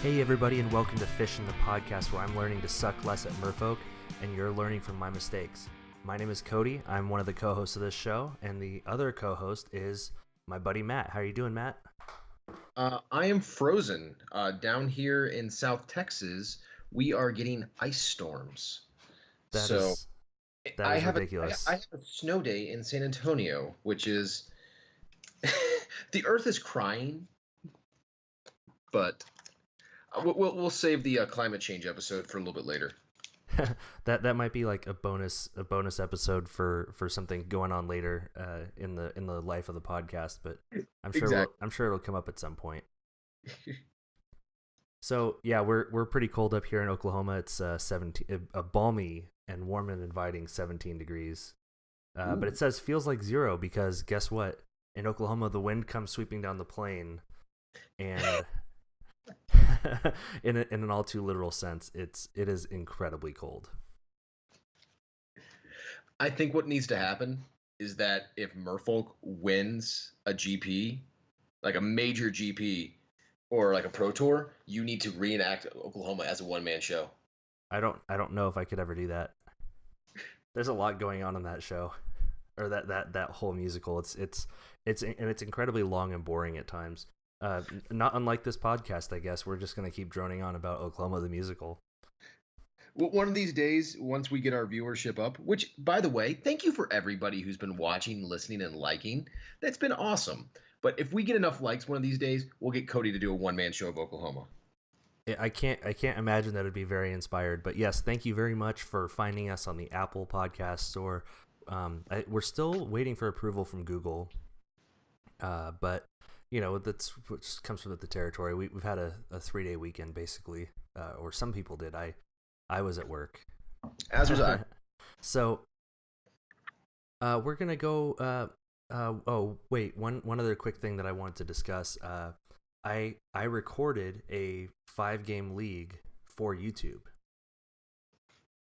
Hey everybody, and welcome to Fishin, the podcast where I'm learning to suck less at Merfolk, and you're learning from my mistakes. My name is Kody. I'm one of the co-hosts of this show, and the other co-host is my buddy Matt. How are you doing, Matt? I am frozen. Down here in South Texas, we are getting ice storms. That So is that I is have I ridiculous. have a snow day in San Antonio, which is the Earth is crying, but we'll save the climate change episode for a little bit later. that might be like a bonus episode for something going on later in the life of the podcast, but Exactly. I'm sure it'll come up at some point. So yeah, we're pretty cold up here in Oklahoma. It's 17, a balmy and warm and inviting 17 degrees. But it says feels like 0 because guess what? In Oklahoma, the wind comes sweeping down the plain, and in an all too literal sense, it is incredibly cold. I think what needs to happen is that if Merfolk wins a GP, like a major GP or like a Pro Tour, you need to reenact Oklahoma as a one-man show. I don't know if I could ever do that. There's a lot going on in that show, or that whole musical. It's incredibly long and boring at times. Not unlike this podcast, I guess. We're just gonna keep droning on about Oklahoma the musical. Well, one of these days, once we get our viewership up, which, by the way, thank you for everybody who's been watching, listening, and liking. That's been awesome. But if we get enough likes one of these days, we'll get Kody to do a one-man show of Oklahoma. I can't imagine that it'd be very inspired. But yes, thank you very much for finding us on the Apple Podcast Store. We're still waiting for approval from Google, but that's what just comes with the territory. We've had a 3-day weekend basically, or some people did. I was at work, As was I. so we're gonna go. Oh wait, one other quick thing that I wanted to discuss. I recorded a 5-game league for YouTube,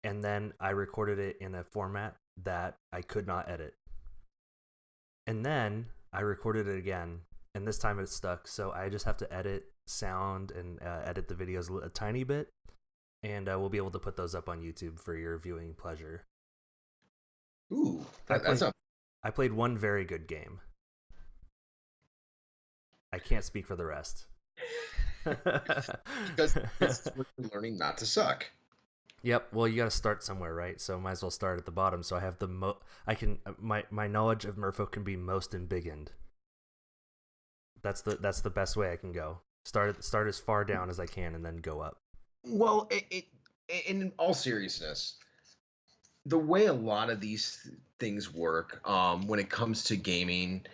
and then I recorded it in a format that I could not edit, and then I recorded it again, and this time it stuck. So I just have to edit sound and edit the videos a tiny bit, and we'll be able to put those up on YouTube for your viewing pleasure. Ooh, I that's played not I played one very good game. I can't speak for the rest. because this is what you're learning not to suck. Yep. Well, you got to start somewhere, right? So might as well start at the bottom. So I have I can my knowledge of Merfolk can be most embiggened. That's the best way I can go. Start as far down as I can, and then go up. Well, in all seriousness, the way a lot of these things work, when it comes to gaming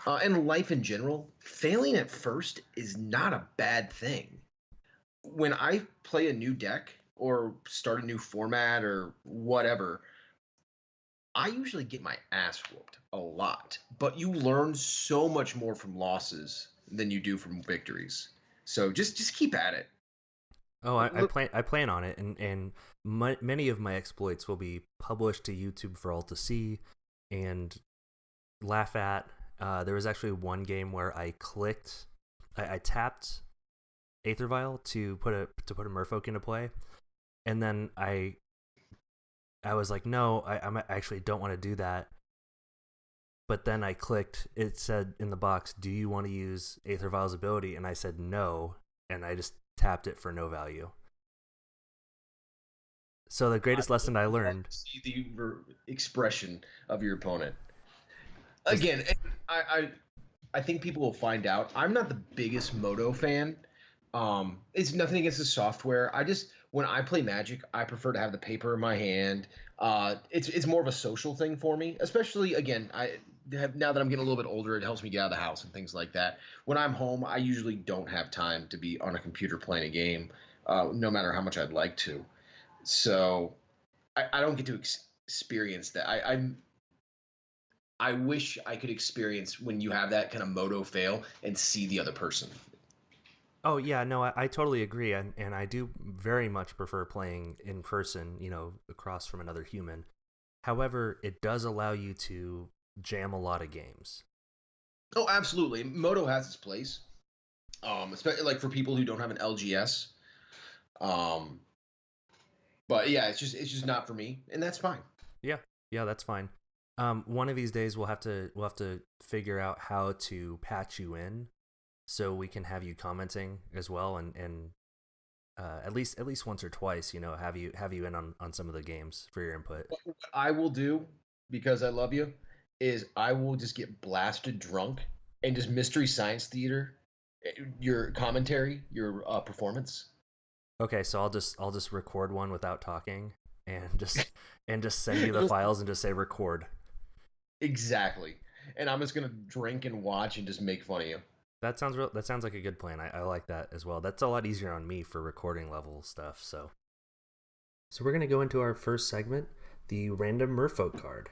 and life in general, failing at first is not a bad thing. When I play a new deck or start a new format or whatever, I usually get my ass whooped a lot. But you learn so much more from losses than you do from victories. So just keep at it. Oh, Look, I plan on it, and many of my exploits will be published to YouTube for all to see and laugh at. There was actually one game where I tapped Aether Vial to put a Merfolk into play, and then I was like, no, I actually don't want to do that. But then I clicked. It said in the box, "Do you want to use Aether Vial's ability?" And I said no, and I just tapped it for no value. So the I greatest lesson I love learned to see the expression of your opponent. is, Again, I think people will find out. I'm not the biggest Moto fan. It's nothing against the software. I just when I play Magic, I prefer to have the paper in my hand. It's more of a social thing for me, especially again. Now that I'm getting a little bit older, it helps me get out of the house and things like that. When I'm home, I usually don't have time to be on a computer playing a game, no matter how much I'd like to. So I don't get to experience that. I wish I could experience when you have that kind of moto fail and see the other person. oh yeah, no, I totally agree, and I do very much prefer playing in person, across from another human. However, it does allow you to jam a lot of games. Oh, absolutely. Moto has its place. Especially like for people who don't have an LGS. Um, but yeah, it's just not for me, and that's fine. Yeah, yeah, that's fine. One of these days we'll have to figure out how to patch you in so we can have you commenting as well, and at least once or twice, have you in on some of the games for your input. What I will do, because I love you, is I will just get blasted drunk and just mystery science theater your commentary, your performance. Okay, so I'll just record one without talking and just send you the Just files and just say record. exactly. And I'm just gonna drink and watch and just make fun of you. That sounds like a good plan. I like that as well. That's a lot easier on me for recording level stuff. So we're gonna go into our first segment, the random Merfolk card.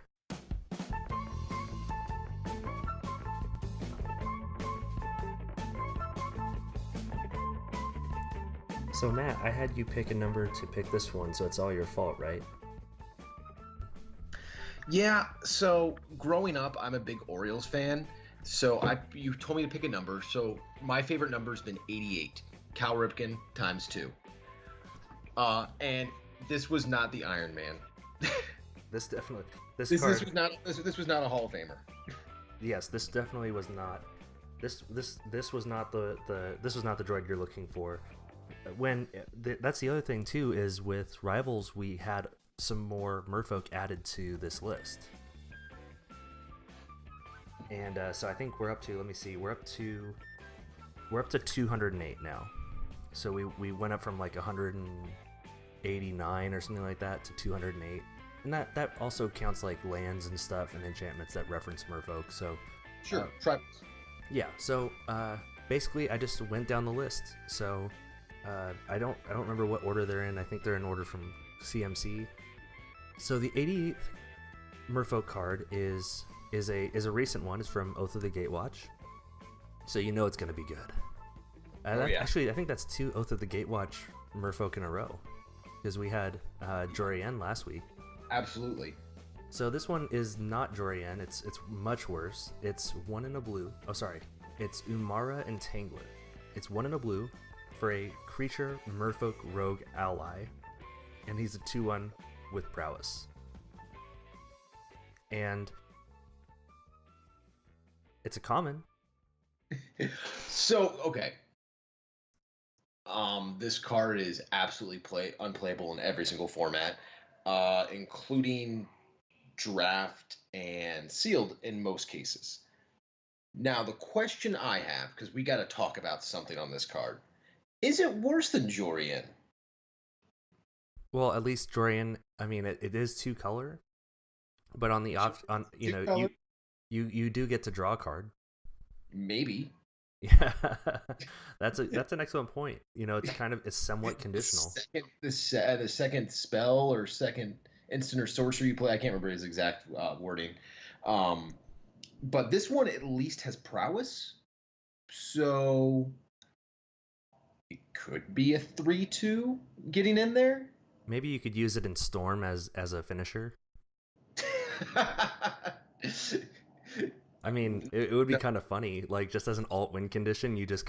So Matt, I had you pick a number to pick this one, so it's all your fault, right? Yeah, so growing up, I'm a big Orioles fan. So I you told me to pick a number. So my favorite number's been 88. Cal Ripken times two. And this was not the Iron Man. This definitely this This card was not this was not a Hall of Famer. yes, this definitely was not this was not the droid you're looking for. That's the other thing too is with Rivals we had some more Merfolk added to this list, and so I think we're up to, let me see, we're up to 208 now. So we went up from like 189 or something like that to 208, and that also counts like lands and stuff and enchantments that reference Merfolk. So Sure, try. yeah, so basically I just went down the list. So I don't remember what order they're in. I think they're in order from CMC. So the 88th Merfolk card is a recent one. It's from Oath of the Gatewatch, so you know it's going to be good. Yeah. Actually, I think that's two Oath of the Gatewatch Merfolk in a row, because we had Jorian last week. Absolutely. So this one is not Jorian. It's much worse. It's one in a blue. Oh, sorry. It's Umara Entangler. It's one in a blue for a creature Merfolk rogue ally, and he's a 2/1 with prowess. And it's a common. So okay. This card is absolutely unplayable in every single format, including draft and sealed in most cases. Now, the question I have, because we got to talk about something on this card, is it worse than Jorian? Well, at least Jorian. I mean, it is two color, but on the off on Two you color? you do get to draw a card. Maybe. Yeah, that's an excellent point. It's somewhat conditional. The second spell or second instant or sorcery you play, I can't remember his exact wording. Um, but this one at least has prowess, so it could be a 3/2 getting in there. Maybe you could use it in Storm as a finisher. I mean, it would be kind of funny, like just as an alt win condition, you just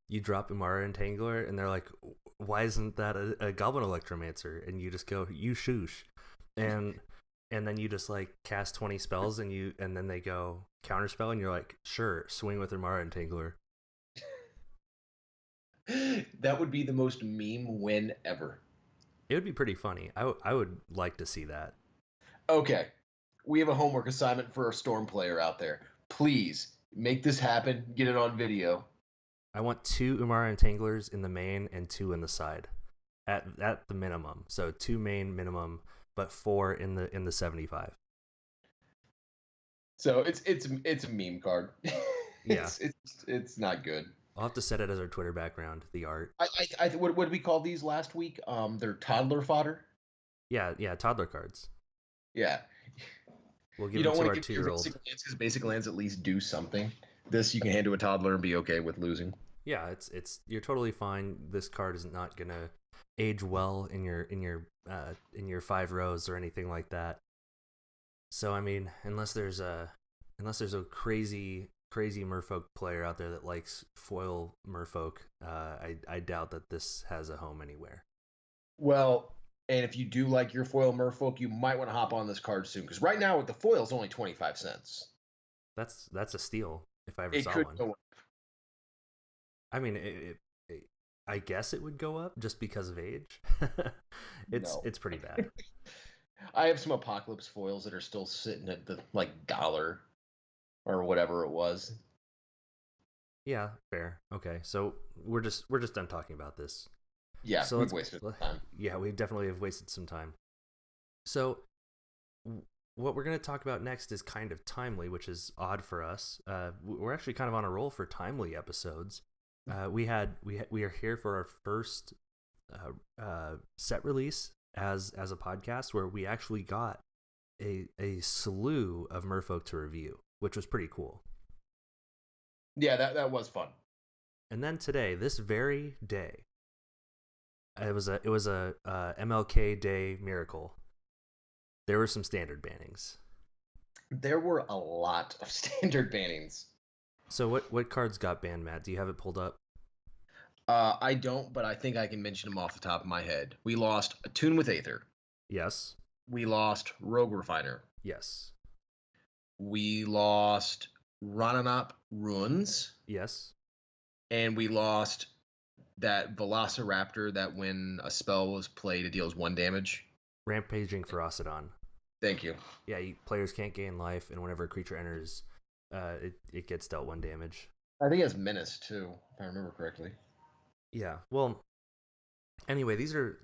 you drop Umara Entangler, and they're like, "Why isn't that a Goblin Electromancer?" And you just go, "You shoosh," and and then you just like cast 20 spells, and then they go counterspell, and you're like, "Sure, swing with Umara Entangler." That would be the most meme win ever. It would be pretty funny. I would like to see that. Okay, we have a homework assignment for a Storm player out there. Please make this happen. Get it on video. I want two Umara Entanglers in the main and two in the side, at the minimum. So two main minimum, but four in the 75. So it's a meme card. Yeah, It's not good. I'll have to set it as our Twitter background, the art. What did we call these last week? They're toddler fodder. Yeah, yeah, toddler cards. Yeah, We'll give you them don't to want our to give your 2-year-old. basic lands because basic lands at least do something. This you can hand to a toddler and be okay with losing. Yeah, it's you're totally fine. This card is not gonna age well in your 5 rows or anything like that. So I mean, unless there's a crazy crazy Merfolk player out there that likes foil Merfolk, I doubt that this has a home anywhere. Well, and if you do like your foil Merfolk, you might want to hop on this card soon because right now with the foil it's only 25 cents. That's a steal if I ever It saw could one. go. I mean, I guess it would go up just because of age. No. It's pretty bad. I have some Apocalypse foils that are still sitting at the like dollar or whatever it was. Yeah, fair. Okay, so we're just done talking about this. Yeah, So we've let's wasted time. yeah, we definitely have wasted some time. So what we're going to talk about next is kind of timely, which is odd for us. We're actually kind of on a roll for timely episodes. We are here for our first set release as a podcast where we actually got a slew of Merfolk to review, which was pretty cool. Yeah, that was fun. And then today, this very day, it was a MLK Day miracle. There were some standard bannings. There were a lot of standard bannings. So what cards got banned, Matt? Do you have it pulled up? I don't, but I think I can mention them off the top of my head. We lost Attune with Aether. Yes. We lost Rogue Refiner. Yes. We lost Rananop Ruins. Yes. And we lost that Velociraptor that when a spell was played, it deals 1 damage. Rampaging Ferocidon. Thank you. Yeah, players can't gain life, and whenever a creature enters, it gets dealt 1 damage. I think it has Menace too, if I remember correctly. Yeah. Well, anyway, these are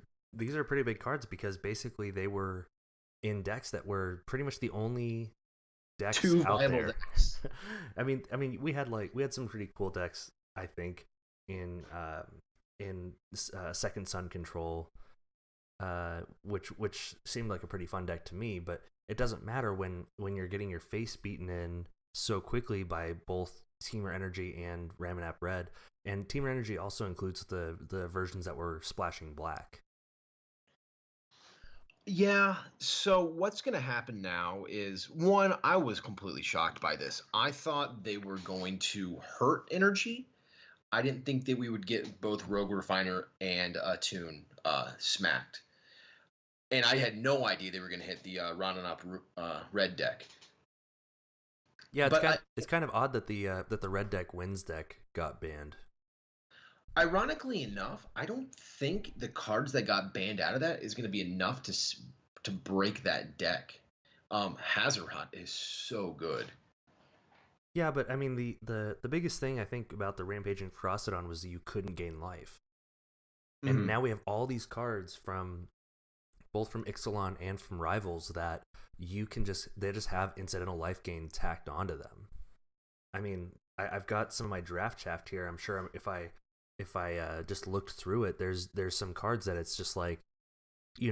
pretty big cards because basically they were in decks that were pretty much the only decks Two out viable there. decks. I mean, we had some pretty cool decks. I think in Second Sun Control, which seemed like a pretty fun deck to me. But it doesn't matter when you're getting your face beaten in so quickly by both Teamer Energy and Ramanap Red. And Teamer Energy also includes the versions that were splashing black. Yeah, so what's going to happen now is one, I was completely shocked by this. I thought they were going to hurt Energy. I didn't think that we would get both Rogue Refiner and Attune smacked. And I had no idea they were going to hit the Rananop red deck. Yeah, But it's kind of odd that the red deck wins deck got banned. ironically enough, I don't think the cards that got banned out of that is going to be enough to break that deck. Hazard Hunt is so good. Yeah, but I mean the biggest thing I think about the Rampaging Ferocidon was that you couldn't gain life. And Mm-hmm. now we have all these cards from both from Ixalan and from Rivals that they just have incidental life gain tacked onto them. I mean, I've got some of my draft shaft here. I'm sure if I just looked through it, there's some cards that it's just like, you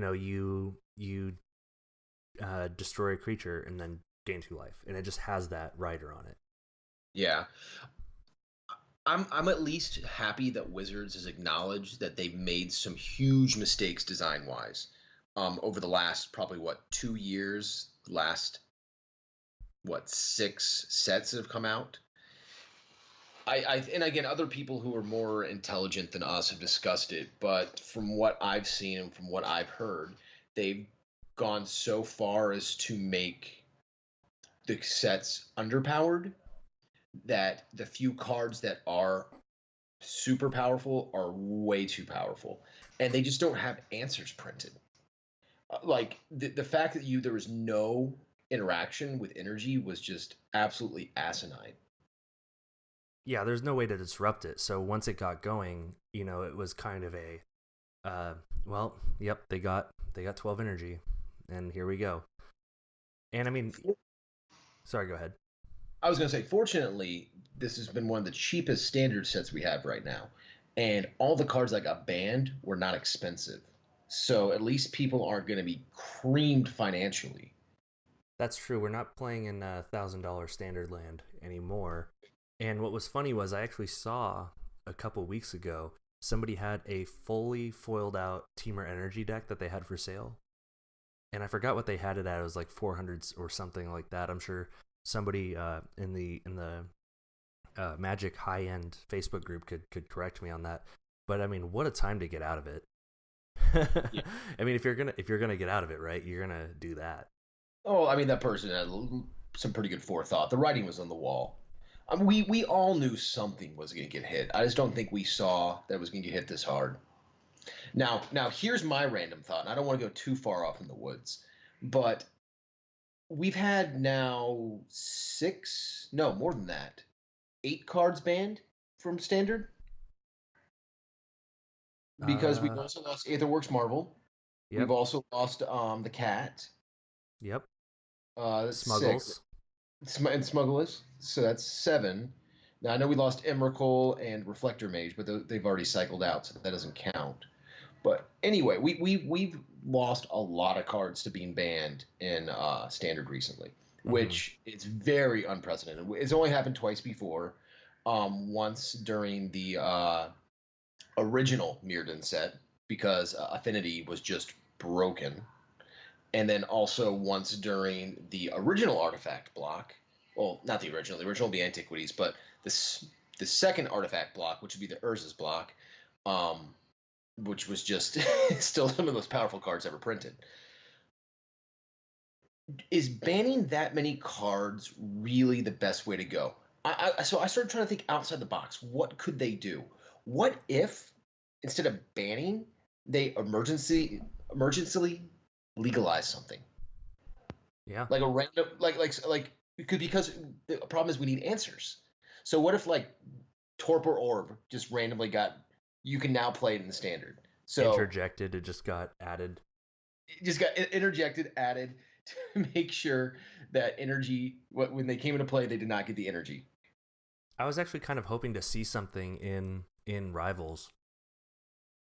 destroy a creature and then gain 2 life, and it just has that rider on it. Yeah. I'm at least happy that Wizards has acknowledged that they've made some huge mistakes design wise over the last probably 2 years, last 6 sets that have come out. And again, other people who are more intelligent than us have discussed it, but from what I've seen and from what I've heard, they've gone so far as to make the sets underpowered that the few cards that are super powerful are way too powerful, and they just don't have answers printed. Like the fact that there was no interaction with Energy was just absolutely asinine. Yeah, there's no way to disrupt it. So once it got going, it was kind of a well, yep, they got 12 energy, and here we go. And I mean, sorry, go ahead. I was going to say, fortunately, this has been one of the cheapest standard sets we have right now. And all the cards that got banned were not expensive. So at least people aren't going to be creamed financially. That's true. We're not playing in $1,000 standard land anymore. And what was funny was I actually saw a couple weeks ago somebody had a fully foiled out Teamer Energy deck that they had for sale. And I forgot what they had it at. It was like 400 or something like that. I'm sure somebody in the Magic high end Facebook group could correct me on that. But I mean, what a time to get out of it. Yeah. I mean, if you're gonna get out of it, right, you're gonna do that. Oh, I mean, that person had some pretty good forethought. The writing was on the wall. We all knew something was going to get hit. I just don't think we saw that it was going to get hit this hard. Now here's my random thought. And I don't want to go too far off in the woods, but we've had now six, no, more than that, 8 cards banned from standard because we've Uh, also lost Aetherworks Marvel. We've yep, also lost the cat. yep. That's six. Smuggles. And Smugglers. So that's 7. Now I know we lost Emrakul and Reflector Mage, but they've already cycled out, so that doesn't count. But anyway, we've lost a lot of cards to being banned in Standard recently, Mm-hmm. which is very unprecedented. It's only happened twice before. Once during the original Mirrodin set because Affinity was just broken, and then also once during the original Artifact block. Well, not the original. The original would be Antiquities, but the second Artifact block, which would be the Urza's block, um, which was just still some of the most powerful cards ever printed. Is banning that many cards really the best way to go? So I started trying to think outside the box. What could they do? What if instead of banning, they emergency legalize something Yeah. like a random like because the problem is we need answers. So what if like Torpor Orb just randomly got you can now play it in the standard. So Interjected. It just got added. it just got interjected, added to make sure that energy when they came into play they did not get the energy. I was actually kind of hoping to see something in Rivals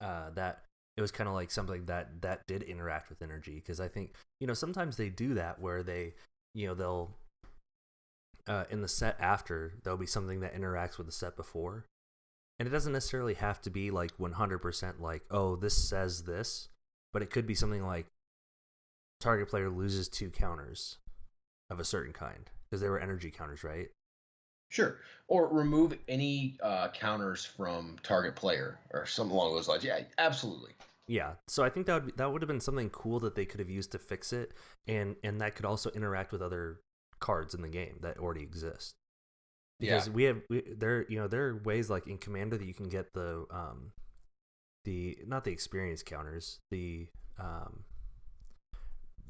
that it was kind of like something that did interact with energy, because I think sometimes they do that where they they'll in the set after there'll be something that interacts with the set before, and it doesn't necessarily have to be like 100% like, oh, this says this, but it could be something like target player loses 2 counters of a certain kind because they were energy counters, right? Sure. Or remove any counters from target player or something along those lines. Yeah, absolutely. Yeah, so I think that would have been something cool that they could have used to fix it, and that could also interact with other cards in the game that already exist. Yeah. Because there are ways like in Commander that you can get the not the experience counters, the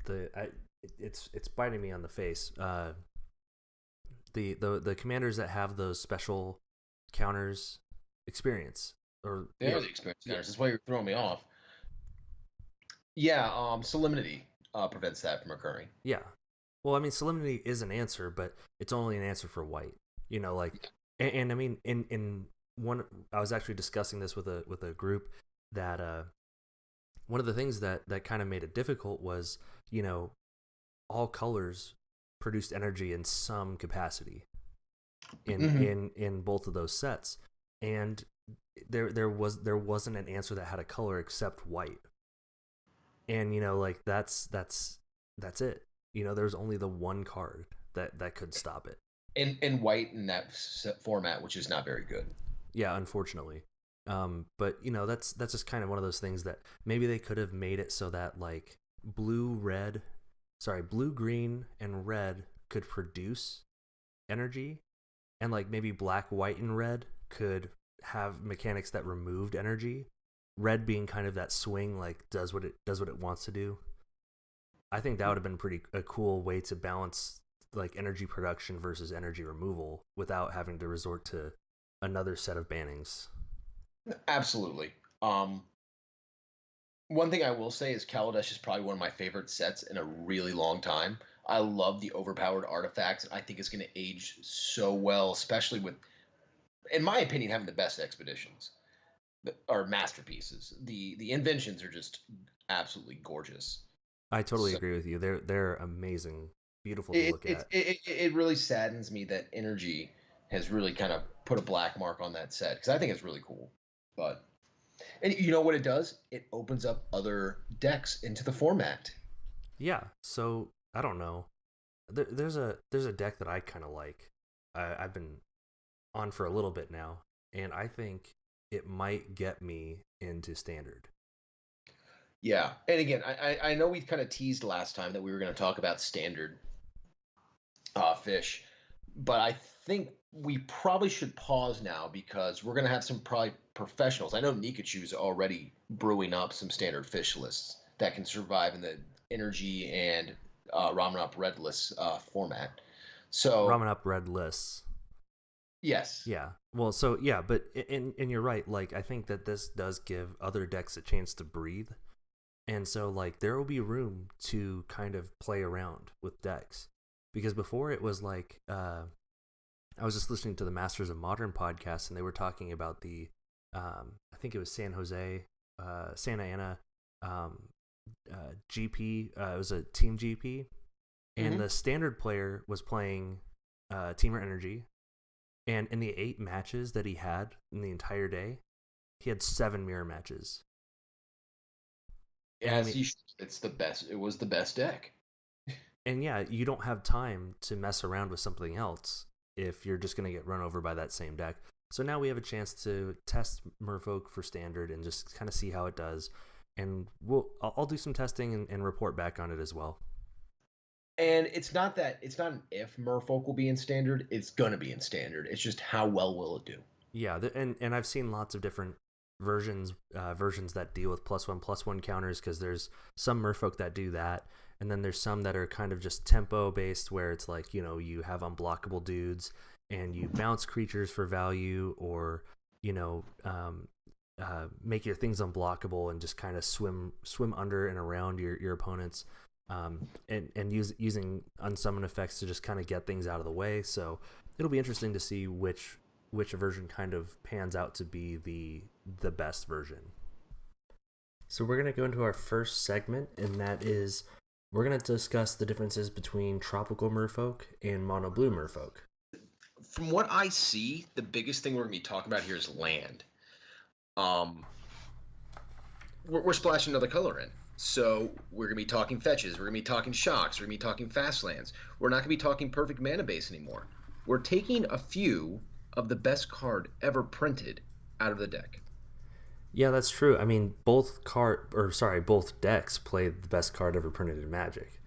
I, it's biting me on the face. The commanders that have those special counters experience, or They are the experience counters. That's why you're throwing me off. Yeah, Solemnity prevents that from occurring. yeah. Well, I mean, Solemnity is an answer, but it's only an answer for white. Like, and I mean, in one, I was actually discussing this with a group that one of the things that kind of made it difficult was all colors produced energy in some capacity Hmm. in both of those sets, and there wasn't an answer that had a color except white, and like that's it. There's only the one card that could stop it. And white in that format, which is not very good. Yeah, unfortunately. But that's just kind of one of those things that maybe they could have made it so that like blue, green, and red could produce energy, and like maybe black, white, and red could have mechanics that removed energy. Red being kind of that swing, like does what it wants to do. I think that would have been pretty a cool way to balance like energy production versus energy removal without having to resort to another set of bannings. Absolutely. Um, One thing I will say is Kaladesh is probably one of my favorite sets in a really long time. I love the overpowered artifacts. I think it's going to age so well, especially with, in my opinion, having the best expeditions or masterpieces. The inventions are just absolutely gorgeous. I totally So agree with you. They're amazing, beautiful to it look it at. it, it really saddens me that energy has really kind of put a black mark on that set because I think it's really cool. But and you know what it does? It opens up other decks into the format. Yeah. So I don't know. There's a deck that I kind of like. I've been on for a little bit now, and I think it might get me into standard. Yeah, and again, I know we kind of teased last time that we were going to talk about standard fish, but I think we probably should pause now because we're going to have some probably professionals. I know Nikachu's already brewing up some standard fish lists that can survive in the energy and ramen up red list format. So Ramen up red lists. yes, Yeah. Well, so yeah, but and you're right. Like I think that this does give other decks a chance to breathe, and so like there will be room to kind of play around with decks, because before it was like I was just listening to the Masters of Modern podcast, and they were talking about the I think it was San Jose, Santa Ana um, GP. It was a team GP, and mm-hmm. the standard player was playing Teamer Energy. And in the 8 matches that he had in the entire day, he had 7 mirror matches. And I As mean, he should. It's the best. It was the best deck. and yeah, you don't have time to mess around with something else if you're just going to get run over by that same deck. So now we have a chance to test Merfolk for standard and just kind of see how it does. And I'll do some testing and report back on it as well. And it's not an if Merfolk will be in standard. It's gonna be in standard. It's just how well will it do. Yeah, and I've seen lots of different versions that deal with +1/+1 counters, because there's some Merfolk that do that, and then there's some that are kind of just tempo based, where it's like, you know, you have unblockable dudes and you bounce creatures for value, or you know, make your things unblockable and just kind of swim under and around your opponents, and using unsummon effects to just kind of get things out of the way. So it'll be interesting to see which version kind of pans out to be the best version. So we're going to go into our first segment, and that is we're going to discuss the differences between tropical Merfolk and mono blue Merfolk. From what I see, the biggest thing we're gonna be talking about here is land. We're splashing another color in. So we're going to be talking fetches. We're going to be talking shocks. We're going to be talking fast lands. We're not going to be talking perfect mana base anymore. We're taking a few of the best card ever printed out of the deck. Yeah, that's true. I mean, both decks play the best card ever printed in Magic,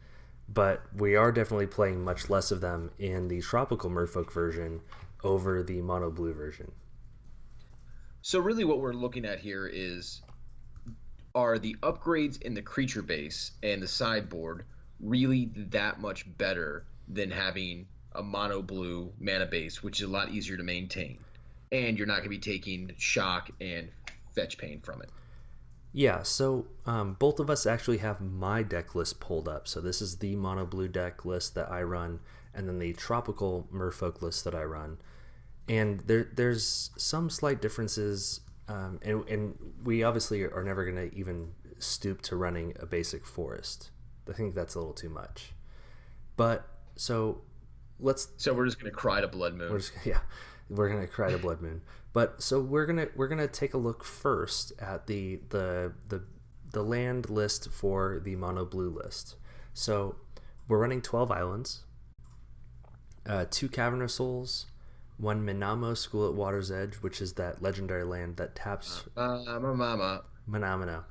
but we are definitely playing much less of them in the tropical Merfolk version over the mono blue version. So really what we're looking at here are the upgrades in the creature base and the sideboard really that much better than having a mono blue mana base, which is a lot easier to maintain, and you're not going to be taking shock and fetch pain from it? Yeah, so both of us actually have my deck list pulled up. So this is the mono blue deck list that I run, and then the tropical Merfolk list that I run. And there's some slight differences, and we obviously are never going to even stoop to running a basic forest. I think that's a little too much. But so we're just going to cry to Blood Moon. We're going to cry to Blood Moon. But so we're gonna take a look first at the land list for the mono blue list. So we're running 12 islands, 2 Cavern Souls, 1 Minamo School at Water's Edge, which is that legendary land that taps Manamana. Manamana.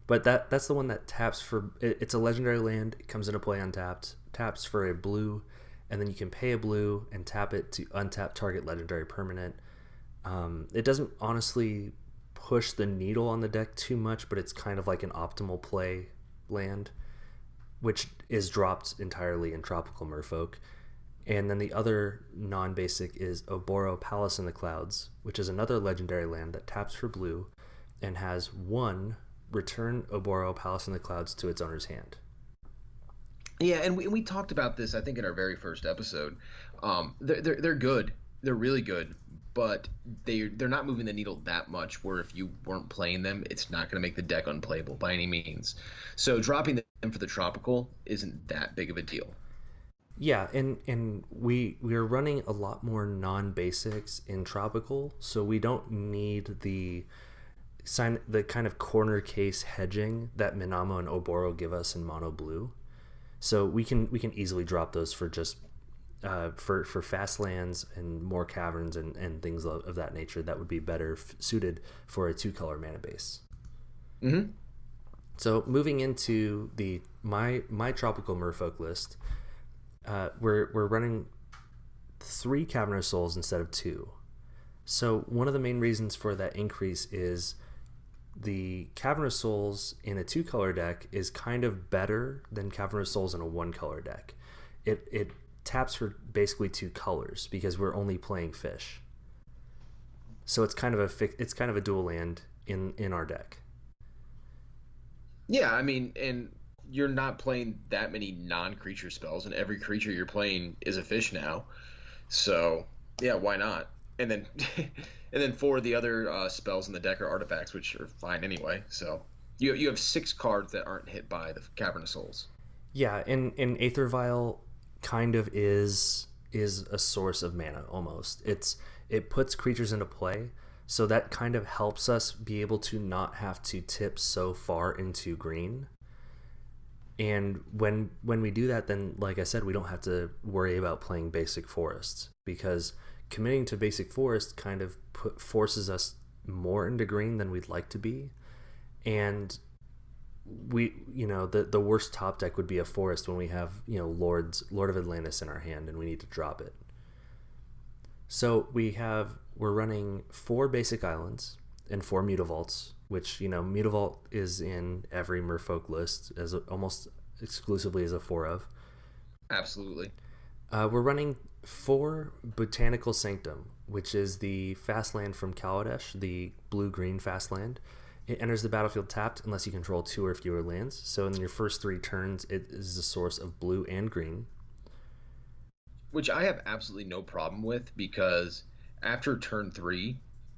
But that's the one that taps for, it's a legendary land. It comes into play untapped, taps for a blue, and then you can pay a blue and tap it to untap target legendary permanent. It doesn't honestly push the needle on the deck too much, but it's kind of like an optimal play land, which is dropped entirely in tropical Merfolk. And then the other non-basic is Oboro Palace in the Clouds, which is another legendary land that taps for blue and has 1 return Oboro Palace in the Clouds to its owner's hand. Yeah, and we talked about this, I think, in our very first episode. They're good. They're really good, but they're not moving the needle that much, where if you weren't playing them, it's not going to make the deck unplayable by any means. So dropping them for the tropical isn't that big of a deal. Yeah, and we're running a lot more non-basics in tropical, so we don't need the kind of corner case hedging that Minamo and Oboro give us in mono blue. So we can easily drop those for just for fast lands and more caverns and things of that nature that would be better suited for a 2-color mana base. Mm-hmm. So moving into my tropical Merfolk list, we're running 3 Cavernous Souls instead of 2. So one of the main reasons for that increase is the Cavernous Souls in a 2-color deck is kind of better than Cavernous Souls in a 1-color deck. It taps for basically 2 colors because we're only playing fish. So it's kind of a dual land in our deck. Yeah, I mean, and you're not playing that many non-creature spells, and every creature you're playing is a fish now. So yeah, why not? And then and then 4 of the other spells in the deck are artifacts, which are fine anyway. So you have 6 cards that aren't hit by the Cavern of Souls. Yeah, and Aether Vial kind of is a source of mana almost. It puts creatures into play, so that kind of helps us be able to not have to tip so far into green. And when we do that, then like I said, we don't have to worry about playing basic forests, because committing to basic forest kind of forces us more into green than we'd like to be. And the worst top deck would be a forest when we have Lord of Atlantis in our hand and we need to drop it. So we're running 4 basic islands and 4 Mutavaults, which Mutavault is in every Merfolk list as almost exclusively as a 4 of. Absolutely. We're running 4 Botanical Sanctum, which is the fast land from Kaladesh, the blue-green fast land. It enters the battlefield tapped unless you control 2 or fewer lands. So in your first 3 turns, it is a source of blue and green. Which I have absolutely no problem with, because after turn 3,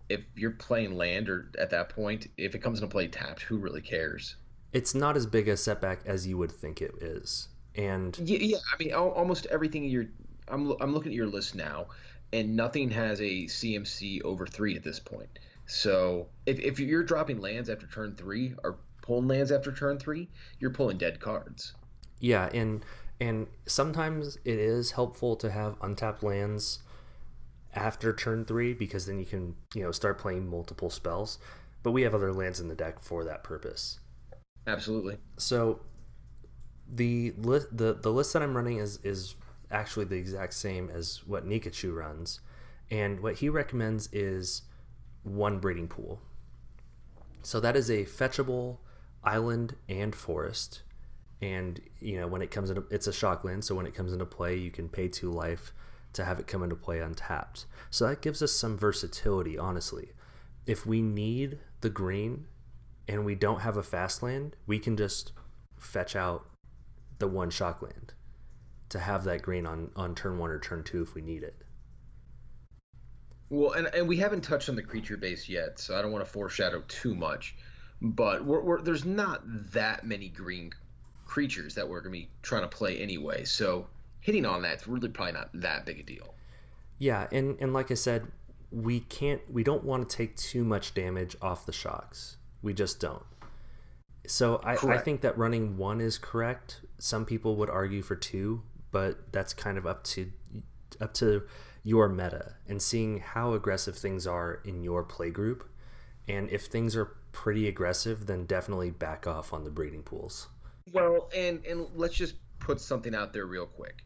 if you're playing land, or at that point, if it comes into play tapped, who really cares? It's not as big a setback as you would think it is. And Yeah, I mean, almost everything I'm looking at your list now, and nothing has a CMC over 3 at this point. So if you're dropping lands after turn 3 or pulling lands after turn 3, you're pulling dead cards. yeah, and sometimes it is helpful to have untapped lands after turn 3, because then you can start playing multiple spells. But we have other lands in the deck for that purpose. Absolutely. So the list that I'm running is actually the exact same as what Nikachu runs, and what he recommends is 1 breeding pool. So that is a fetchable island and forest, and when it comes into, it's a shock land, so when it comes into play, you can pay 2 life to have it come into play untapped. So that gives us some versatility, honestly. If we need the green and we don't have a fast land, we can just fetch out the 1 shock land to have that green on turn 1 or turn 2 if we need it. Well, and we haven't touched on the creature base yet, so I don't want to foreshadow too much. But there's not that many green creatures that we're going to be trying to play anyway. So hitting on that's really probably not that big a deal. Yeah, and like I said, we don't want to take too much damage off the shocks. We just don't. So I think that running 1 is correct. Some people would argue for 2, but that's kind of up to your meta and seeing how aggressive things are in your play group. And if things are pretty aggressive, then definitely back off on the breeding pools. Well, and let's just put something out there real quick.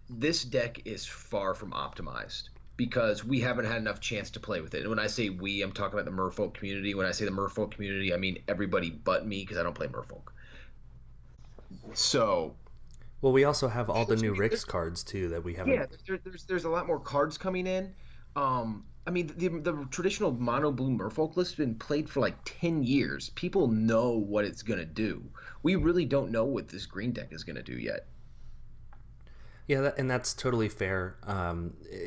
This deck is far from optimized because we haven't had enough chance to play with it. And when I say we, I'm talking about the Merfolk community. When I say the Merfolk community, I mean everybody but me, because I don't play Merfolk. So, well, we also have all the new Rix cards too that we haven't. Yeah, there's a lot more cards coming in. I mean, the traditional mono blue Merfolk list has been played for like 10 years. People know what it's gonna do. We really don't know what this green deck is gonna do yet. Yeah, and that's totally fair.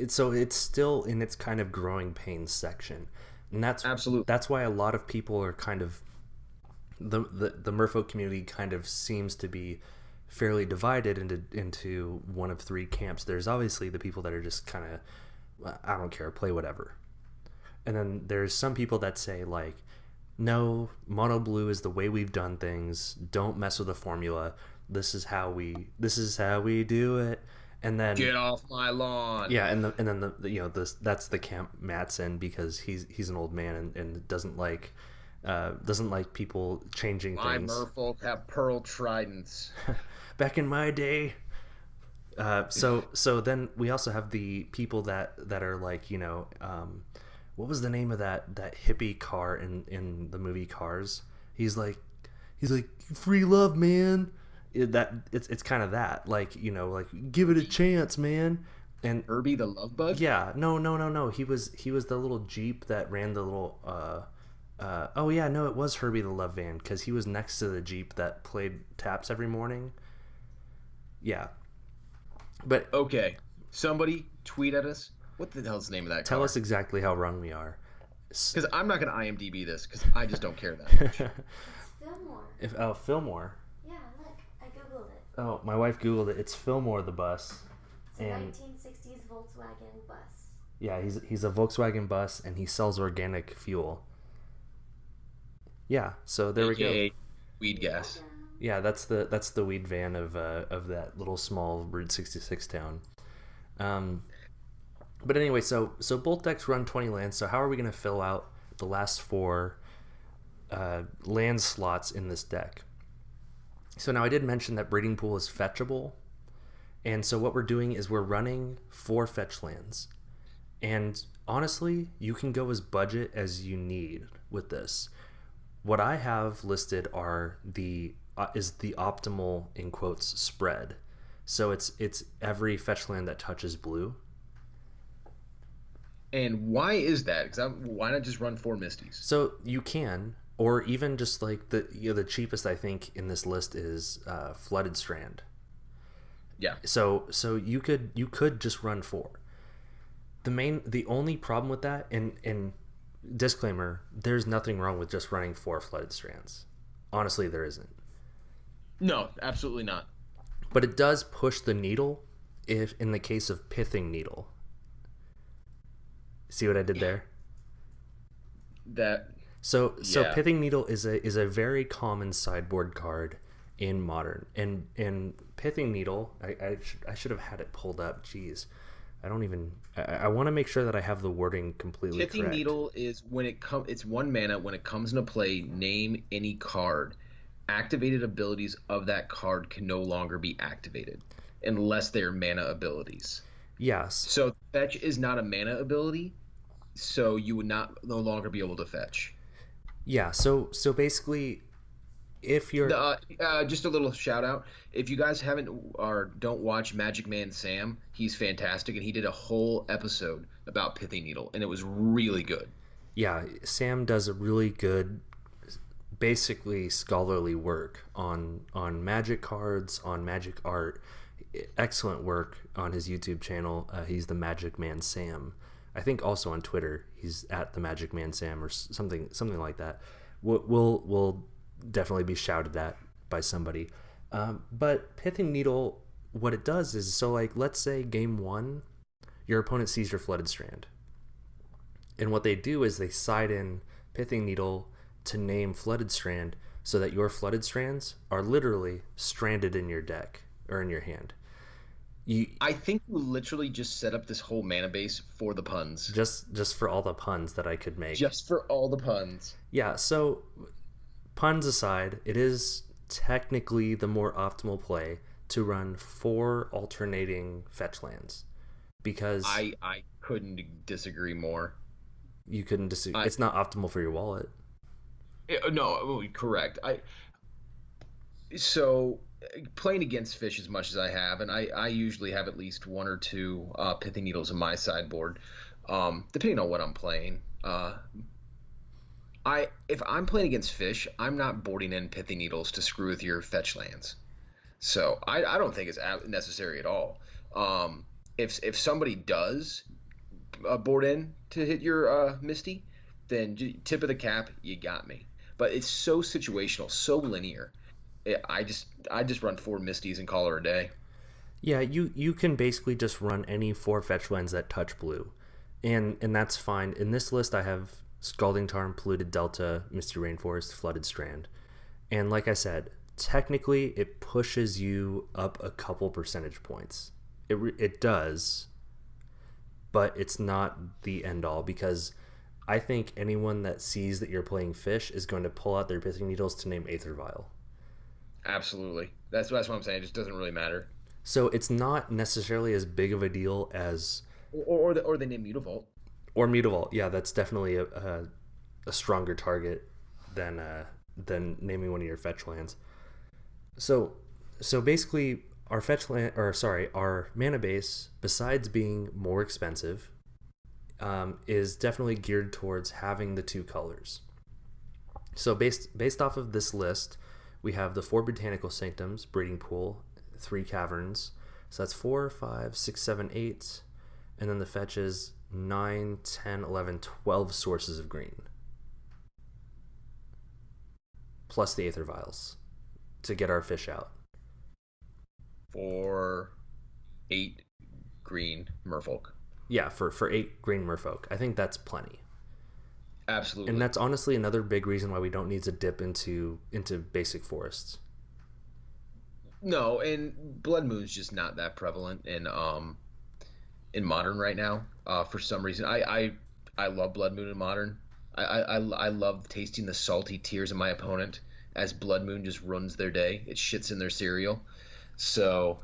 So it's still in its kind of growing pains section, and Absolutely. That's why a lot of people are kind of the Merfolk community kind of seems to be fairly divided into one of 3 camps. There's obviously the people that are just kind of, I don't care, play whatever, and then there's some people that say like, no, mono blue is the way we've done things. Don't mess with the formula. This is how we do it. And then Get off my lawn. yeah, and then the you know this that's the camp Matt's in because he's an old man and doesn't like people changing My things. merfolk have pearl tridents. Back in my day. So then we also have the people that are like what was the name of that hippie car in the movie Cars? He's like free love, man. It's kind of that like like give it a chance, man. And Herbie the love bug? yeah, no. He was the little Jeep that ran the little oh yeah, no, it was Herbie the Love Van because he was next to the Jeep that played taps every morning. Yeah, but Okay. Somebody tweet at us. What the hell's the name of that tell car? us exactly how wrong we are. Because I'm not going to IMDb this because I just don't care that much. Fillmore. If Fillmore. Yeah, look, I googled it. Oh, my wife googled it. It's Fillmore the bus, It's a and 1960s Volkswagen bus. yeah, he's a Volkswagen bus, and he sells organic fuel. Yeah, so there we go. AKA weed gas. Yeah, that's the weed van of that little small Route 66 town. Um, but anyway, so both decks run 20 lands. So how are we going to fill out the last four land slots in this deck? So now I did mention that Breeding Pool is fetchable, and so what we're doing is we're running 4 fetch lands. And honestly, you can go as budget as you need with this. What I have listed are is the optimal in quotes spread. So it's every fetch land that touches blue. And why is that? Because why not just run 4 Misties? So you can, or even just like the cheapest I think in this list is Flooded Strand. Yeah. So you could just run 4. The only problem with that, and disclaimer, there's nothing wrong with just running 4 Flooded Strands. Honestly, there isn't. No, absolutely not. But it does push the needle if in the case of Pithing Needle. See what I did there? That So Yeah. Pithing Needle is a very common sideboard card in Modern. And Pithing Needle, I should have had it pulled up. Jeez. I want to make sure that I have the wording completely Pithy correct. Needle is when it's 1 mana. When it comes into play, name any card. Activated abilities of that card can no longer be activated unless they are mana abilities. Yes. So fetch is not a mana ability, so you would no longer be able to fetch. Yeah, so basically if you're Just a little shout out. If you guys haven't or don't watch Magic Man Sam, he's fantastic, and he did a whole episode about Pithy Needle, and it was really good. yeah, Sam does a really good basically scholarly work on magic cards, on magic art. Excellent work on his YouTube channel. He's the Magic Man Sam. I think also on Twitter he's at the Magic Man Sam or something like that. We'll definitely be shouted at by somebody. But Pithing Needle, what it does is, so like let's say game 1, your opponent sees your Flooded Strand, and what they do is they side in Pithing Needle to name Flooded Strand so that your Flooded Strands are literally stranded in your deck or in your hand. I think you literally just set up this whole mana base for the puns. Just for all the puns that I could make. Just for all the puns. Yeah, so puns aside, it is technically the more optimal play to run 4 alternating fetch lands, because I couldn't disagree more. you couldn't it's not optimal for your wallet. No, correct. So playing against fish as much as I have, and I usually have at least 1 or 2 pithy needles in my sideboard, depending on what I'm playing. If I'm playing against fish, I'm not boarding in pithy needles to screw with your fetch lands. So I don't think it's necessary at all. If somebody does board in to hit your Misty, then tip of the cap, you got me. But it's so situational, so linear. I just run 4 Misties and call her a day. Yeah, you can basically just run any 4 fetch lands that touch blue, and that's fine. In this list, I have Scalding Tarn, Polluted Delta, Misty Rainforest, Flooded Strand, and like I said, technically it pushes you up a couple percentage points It does, but it's not the end all, because I think anyone that sees that you're playing fish is going to pull out their pithing needles to name Aether Vial. Absolutely. That's what I'm saying. It just doesn't really matter. So it's not necessarily as big of a deal as Or they name Mutavault. or Mutavault. Yeah, that's definitely a stronger target than naming one of your fetch lands. So basically, our fetch land, or sorry, our mana base, besides being more expensive, is definitely geared towards having the two colors. So based off of this list, we have the 4 Botanical Sanctums, Breeding Pool, 3 Caverns. So that's 4, 5, 6, 7, 8. And then the fetches 9, 10, 11, 12 sources of green. Plus the Aether Vials to get our fish out. For 8 green Merfolk. Yeah, for 8 green Merfolk. I think that's plenty. Absolutely. And that's honestly another big reason why we don't need to dip into basic forests. No, and Blood Moon's just not that prevalent in modern right now. For some reason, I love Blood Moon in modern. I love tasting the salty tears of my opponent as Blood Moon just runs their day. It shits in their cereal. So,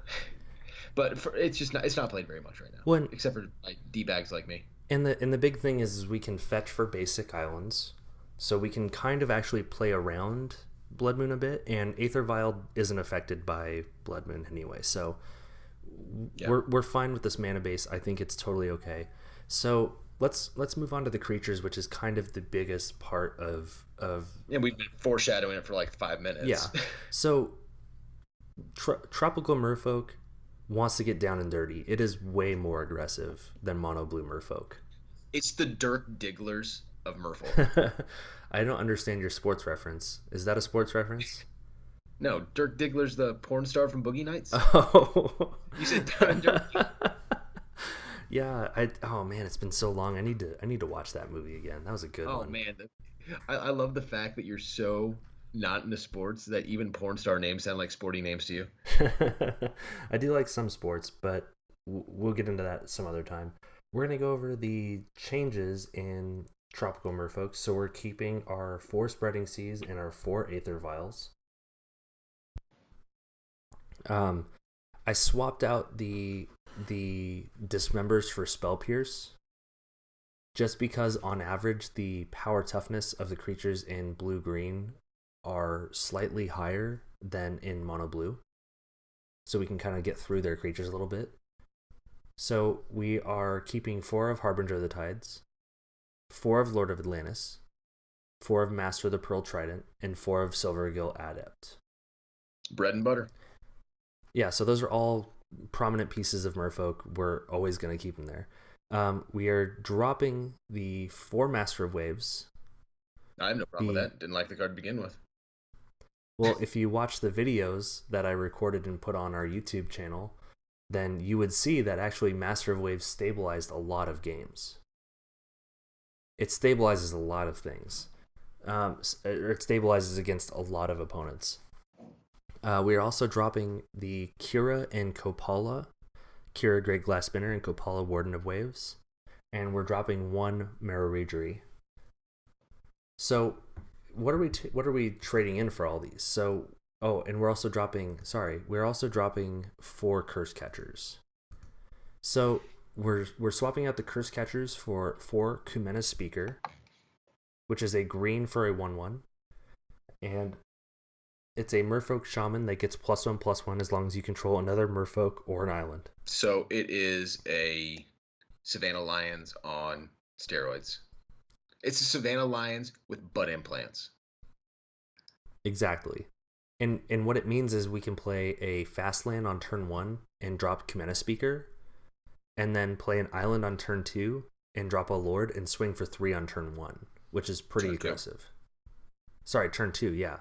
but it's not played very much right now, except for like d-bags like me. And the big thing is we can fetch for basic islands, so we can kind of actually play around Blood Moon a bit, and Aether Vial isn't affected by Blood Moon anyway, so yeah. We're fine with this mana base. I think it's totally okay. So let's move on to the creatures, which is kind of the biggest part of and we've been foreshadowing it for like 5 minutes. Yeah. So Tropical Merfolk wants to get down and dirty. It is way more aggressive than Mono Blue Merfolk. It's the Dirk Digglers of Merfolk. I don't understand your sports reference. Is that a sports reference? No, Dirk Diggler's the porn star from Boogie Nights. Oh. You said Dirk. Yeah, oh man, it's been so long. I need to watch that movie again. That was a good one. Oh man, I love the fact that you're so not into sports that even porn star names sound like sporty names to you. I do like some sports, but we'll get into that some other time. We're going to go over the changes in Tropical Merfolk. So we're keeping our 4 Spreading Seas and our 4 Aether Vials. I swapped out the Dismembers for Spell Pierce, just because on average the power toughness of the creatures in blue-green are slightly higher than in mono blue, so we can kind of get through their creatures a little bit. So we are keeping 4 of Harbinger of the Tides, 4 of Lord of Atlantis, 4 of Master of the Pearl Trident, and 4 of Silvergill Adept. Bread and butter. Yeah, so those are all prominent pieces of Merfolk. We're always going to keep them there. We are dropping the 4 Master of Waves. I have no problem with that. Didn't like the card to begin with. Well, if you watch the videos that I recorded and put on our YouTube channel, then you would see that actually Master of Waves stabilized a lot of games. It stabilizes a lot of things. It stabilizes against a lot of opponents. We are also dropping the Kira and Kopala, Kira Great Glass Spinner and Kopala Warden of Waves, and we're dropping 1 Marrow-Ragery. So what are we trading in for all these? So and we're also dropping 4 Curse Catchers. So we're swapping out the Curse Catchers for 4 Kumena Speaker, which is a green for a 1/1, and it's a Merfolk Shaman that gets +1/+1 as long as you control another Merfolk or an island. So it is a Savannah Lions on steroids. It's a Savannah Lions with butt implants. Exactly. And what it means is we can play a fast land on turn 1 and drop Kumena Speaker, and then play an island on turn 2 and drop a Lord and swing for 3 on turn 1, which is pretty aggressive. Sorry, turn 2, yeah.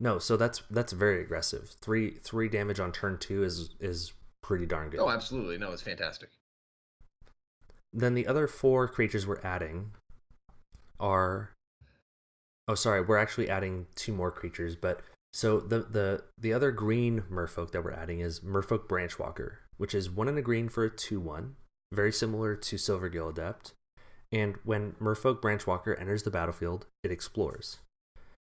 No, so that's very aggressive. 3 damage on turn 2 is pretty darn good. Oh, absolutely. No, it's fantastic. Then the other 4 creatures we're adding are... Oh, sorry, we're actually adding 2 more creatures, but... So the other green Merfolk that we're adding is Merfolk Branchwalker. which is 1 and a green for a 2/1, very similar to Silvergill Adept. And when Merfolk Branchwalker enters the battlefield, it explores.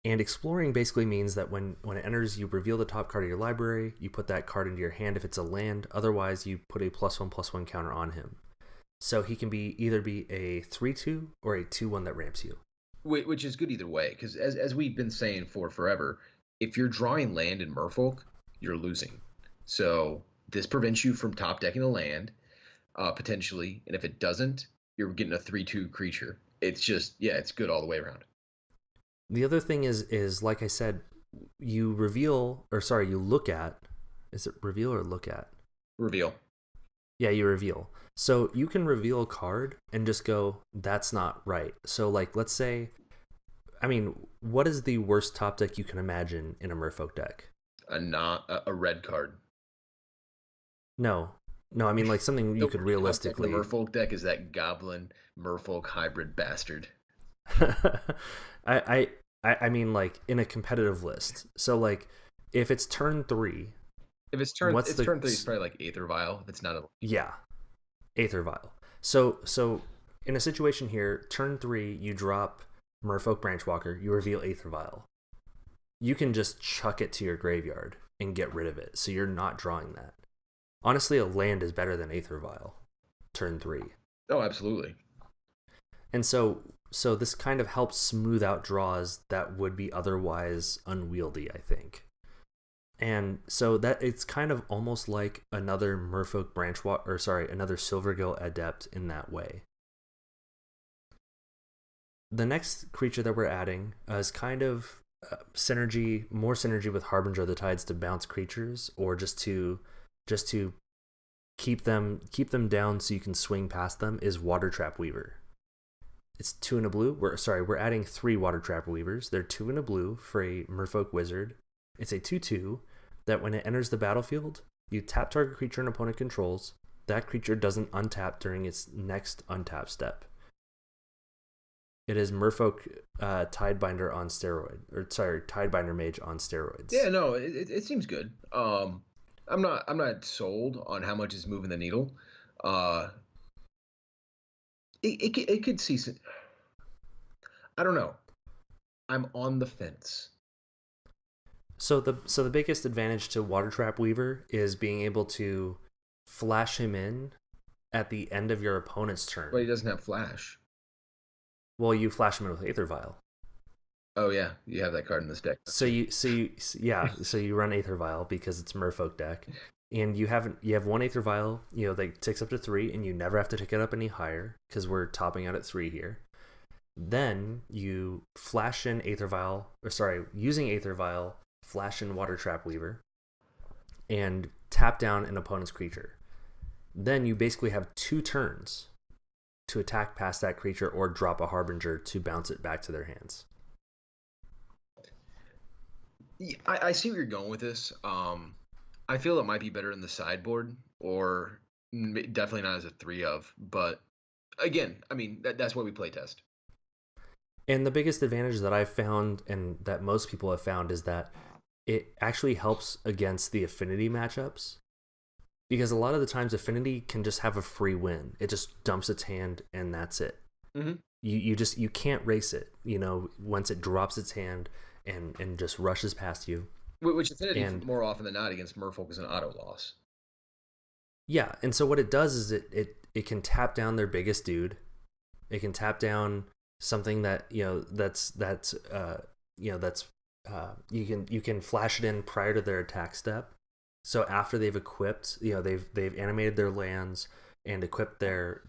And exploring basically means that when it enters, you reveal the top card of your library, you put that card into your hand if it's a land, otherwise you put a +1/+1 counter on him. So he can either be a 3/2 or a 2/1 that ramps you. Which is good either way, because as we've been saying for forever, if you're drawing land in Merfolk, you're losing. So this prevents you from top decking a land, potentially, and if it doesn't, you're getting a 3/2 creature. It's just, yeah, it's good all the way around. The other thing is like I said, you look at, is it reveal or look at? Reveal. Yeah, you reveal. So you can reveal a card and just go, that's not right. So like, let's say, I mean, what is the worst top deck you can imagine in a Merfolk deck? A red card. No, I mean like something you could realistically. The Merfolk deck is that Goblin Merfolk hybrid bastard. I mean like in a competitive list. So like if it's turn 3. If it's turn 3, it's probably like Aether Vial. If it's not a Aether Vial. So in a situation here, turn 3, you drop Merfolk Branchwalker, you reveal Aether Vial. You can just chuck it to your graveyard and get rid of it. So you're not drawing that. Honestly, a land is better than Aether Vial. Turn 3. Oh, absolutely. And so this kind of helps smooth out draws that would be otherwise unwieldy, I think. And so that it's kind of almost like another Merfolk another Silvergill Adept in that way. The next creature that we're adding is kind of more synergy with Harbinger of the Tides to bounce creatures, or just to keep them down so you can swing past them, is Water Trap Weaver. It's 2 and a blue. We're adding 3 Water Trap Weavers. They're 2 and a blue for a Merfolk Wizard. It's a 2/2 that when it enters the battlefield, you tap target creature an opponent controls. That creature doesn't untap during its next untap step. It is Merfolk Tidebinder on steroid, Tidebinder Mage on steroids. Yeah, no, it seems good. I'm not sold on how much it's moving the needle. It could see some, I don't know. I'm on the fence. So the biggest advantage to Water Trap Weaver is being able to flash him in at the end of your opponent's turn. But he doesn't have flash. Well, you flash him in with Aether Vial. Oh yeah, you have that card in this deck. So you run Aether Vial because it's Merfolk deck, and you have 1 Aether Vial, that ticks up to 3, and you never have to tick it up any higher because we're topping out at 3 here. Then you flash in Aether Vial, using Aether Vial, flash in Water Trap Weaver, and tap down an opponent's creature. Then you basically have 2 turns to attack past that creature or drop a Harbinger to bounce it back to their hands. Yeah, I see where you're going with this. I feel it might be better in the sideboard, or definitely not as a 3 of. But again, I mean that's why we play test. And the biggest advantage that I've found, and that most people have found, is that it actually helps against the affinity matchups. Because a lot of the times Affinity can just have a free win. It just dumps its hand and that's it. Mm-hmm. You can't race it, once it drops its hand and just rushes past you. Which Affinity, more often than not, against Merfolk is an auto loss. Yeah, and so what it does is it can tap down their biggest dude. It can tap down something that you can flash it in prior to their attack step. So after they've equipped, they've animated their lands and equipped their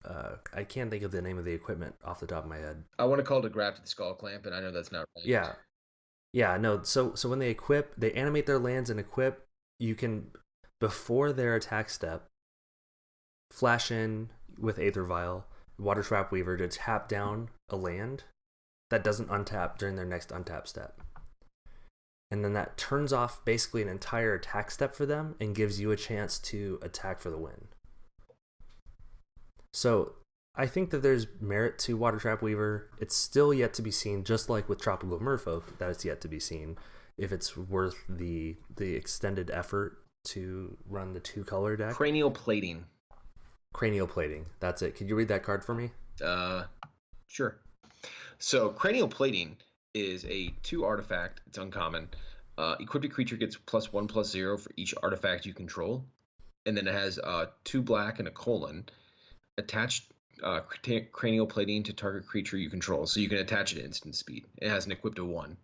I can't think of the name of the equipment off the top of my head. I want to call it a Grafted Skull Clamp, and I know that's not right. Yeah, no. So when they equip, they animate their lands and equip. You can, before their attack step, flash in with Aether Vial, Water Trap Weaver to tap down a land that doesn't untap during their next untap step. And then that turns off basically an entire attack step for them and gives you a chance to attack for the win. So I think that there's merit to Water Trap Weaver. It's still yet to be seen, just like with Tropical Merfolk, that it's yet to be seen if it's worth the extended effort to run the 2-color deck. Cranial plating. Cranial plating. That's it. Could you read that card for me? Sure. So cranial plating is a 2 artifact. It's uncommon. Equipped creature gets +1/+0 for each artifact you control, and then it has 2 black and a colon. Attached cranial plating to target creature you control, so you can attach it at instant speed. It has an equipped of 1.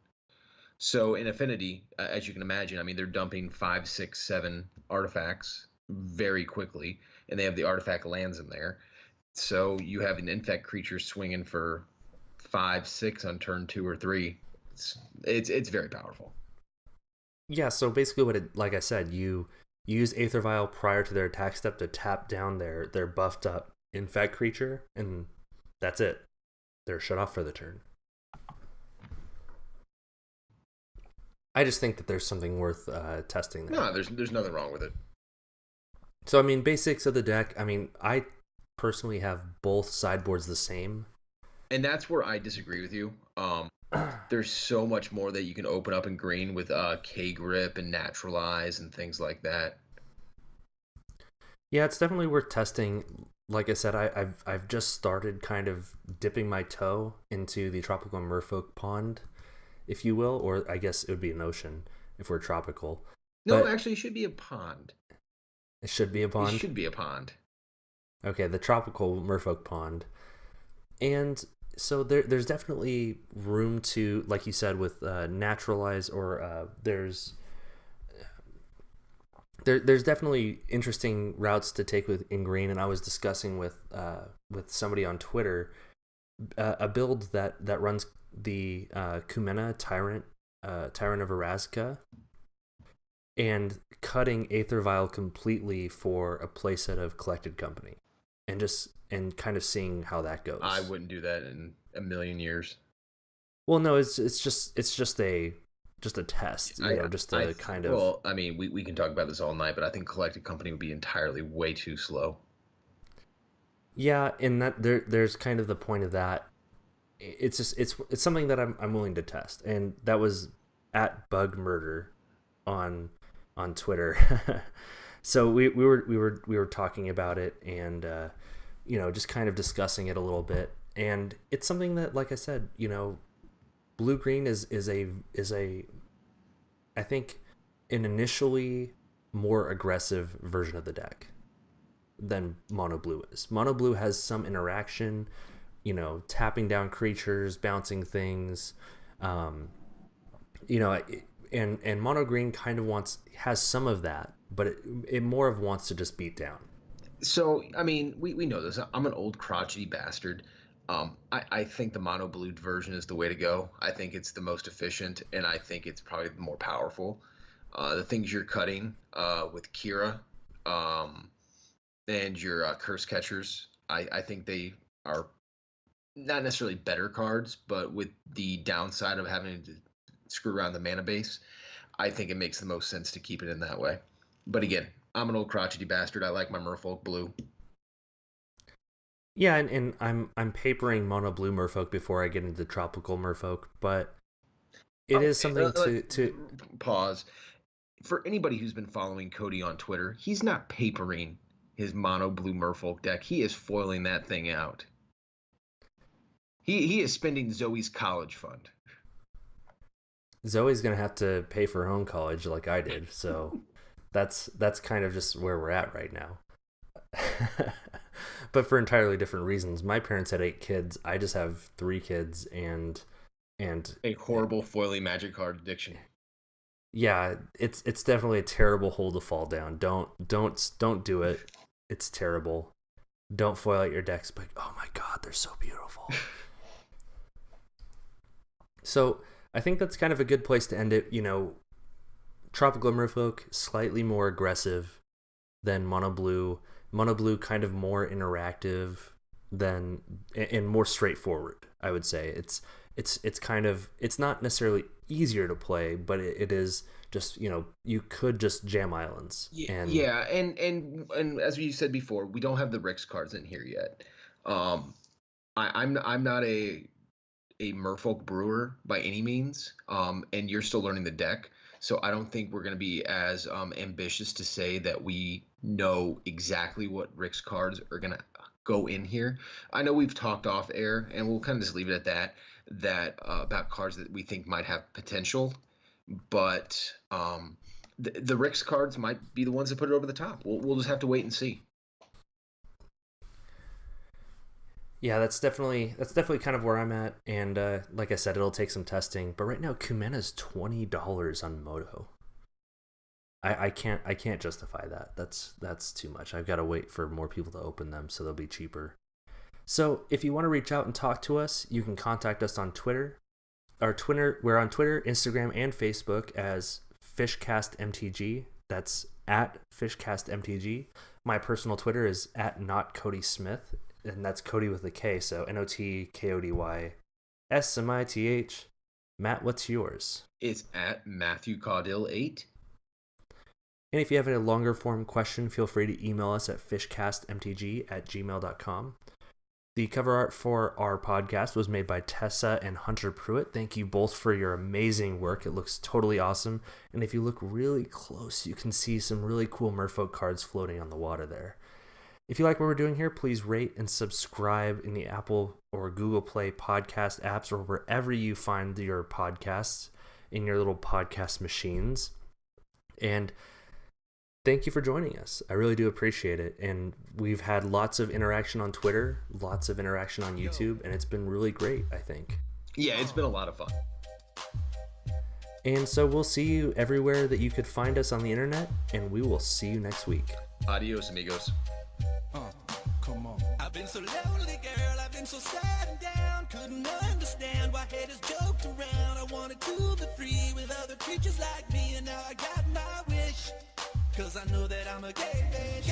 So in Affinity, as you can imagine, I mean, they're dumping 5, 6, 7 artifacts very quickly, and they have the artifact lands in there. So you have an infect creature swinging for 5, 6 on turn 2 or 3. It's very powerful. Yeah, so basically like I said, you use Aether Vial prior to their attack step to tap down their buffed up infect creature, and that's it. They're shut off for the turn. I just think that there's something worth testing there. No, there's nothing wrong with it. So, I mean, basics of the deck, I mean, I personally have both sideboards the same. And that's where I disagree with you. There's so much more that you can open up in green with K-Grip and Naturalize and things like that. Yeah, it's definitely worth testing. Like I said, I've just started kind of dipping my toe into the tropical Merfolk pond, if you will, or I guess it would be an ocean if we're tropical. No, But actually, it should be a pond. it should be a It pond. should be a pond. Okay, the tropical Merfolk pond. And so there's definitely room to, like you said, with Naturalize, or there's definitely interesting routes to take in green. And I was discussing with somebody on Twitter a build that runs the Kumena Tyrant of Erazka, and cutting Aether Vial completely for a playset of Collected Company, and kind of seeing how that goes. I wouldn't do that in a million years. Well, no, it's just a test, kind of. Well, I mean, we can talk about this all night, but I think Collected Company would be entirely way too slow. Yeah, and that there's kind of the point of that. It's just it's something that I'm willing to test, and that was at Bug Murder on Twitter. So we were talking about it, and just kind of discussing it a little bit, and it's something that, like I said, blue green is a I think an initially more aggressive version of the deck than mono blue is. Mono blue has some interaction, tapping down creatures, bouncing things, and mono green kind of has some of that, but it more of wants to just beat down. So, I mean, we know this. I'm an old crotchety bastard. I think the mono blue version is the way to go. I think it's the most efficient, and I think it's probably the more powerful. The things you're cutting with Kira and your Curse Catchers, I think they are not necessarily better cards, but with the downside of having to screw around the mana base, I think it makes the most sense to keep it in that way. But again, I'm an old crotchety bastard. I like my Merfolk blue. Yeah, and I'm papering mono blue Merfolk before I get into tropical Merfolk, but it is something to pause. For anybody who's been following Kody on Twitter, he's not papering his mono blue Merfolk deck. He is foiling that thing out. He is spending Zoe's college fund. Zoe's gonna have to pay for her own college like I did, so that's kind of just where we're at right now. But for entirely different reasons. My parents had 8 kids. I just have 3 kids, and a horrible foiling magic card addiction. Yeah, it's definitely a terrible hole to fall down. Don't do it. It's terrible. Don't foil out your decks, but oh my god, they're so beautiful. So I think that's kind of a good place to end it. Tropical Merfolk, slightly more aggressive than mono blue. Mono blue kind of more interactive and more straightforward, I would say. It's kind of, it's not necessarily easier to play, but it is just, you could just jam islands. And as you said before, we don't have the Rix cards in here yet. I'm not a a Merfolk brewer by any means, and you're still learning the deck. So I don't think we're going to be as ambitious to say that we know exactly what Rick's cards are going to go in here. I know we've talked off air, and we'll kind of just leave it at that. About cards that we think might have potential, but the Rick's cards might be the ones that put it over the top. We'll just have to wait and see. Yeah, that's definitely kind of where I'm at, and like I said, it'll take some testing. But right now, Kumena's $20 on Moto. I can't justify that. That's too much. I've got to wait for more people to open them, so they'll be cheaper. So if you want to reach out and talk to us, you can contact us on Twitter. We're on Twitter, Instagram, and Facebook as FishcastMTG. That's at FishcastMTG. My personal Twitter is at NotKodySmith, and that's Kody with a K, so NotKodySmith. Matt, what's yours? It's at Matthew Caudill 8. And if you have a longer form question, feel free to email us at fishcastmtg@gmail.com. The cover art for our podcast was made by Tessa and Hunter Pruitt. Thank you both for your amazing work. It looks totally awesome. And if you look really close, you can see some really cool Merfolk cards floating on the water there. If you like what we're doing here, please rate and subscribe in the Apple or Google Play podcast apps or wherever you find your podcasts in your little podcast machines. And thank you for joining us. I really do appreciate it. And we've had lots of interaction on Twitter, lots of interaction on YouTube, and it's been really great, I think. Yeah, it's been a lot of fun. And so we'll see you everywhere that you could find us on the internet, and we will see you next week. Adios, amigos. Come on. I've been so lonely, girl. I've been so sad and down. Couldn't understand why haters joked around. I wanted to be free with other creatures like me, and now I got my wish. Cause I know that I'm a gay fish,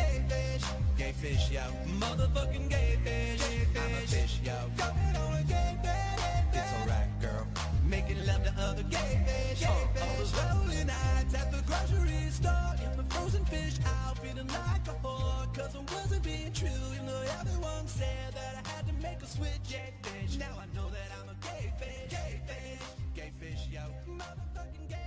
gay fish, yo. Motherfucking gay fish, I'm a fish, yo. Going on a gay fish, it's alright, girl. Making love to other gay fish, all those lonely nights at the grocery store. In the frozen fish aisle, feeling like a whore. Cause I wasn't being true, you know everyone said that I had to make a switch, gay fish. Now I know that I'm a gay fish, gay fish, yo. Motherfucking gay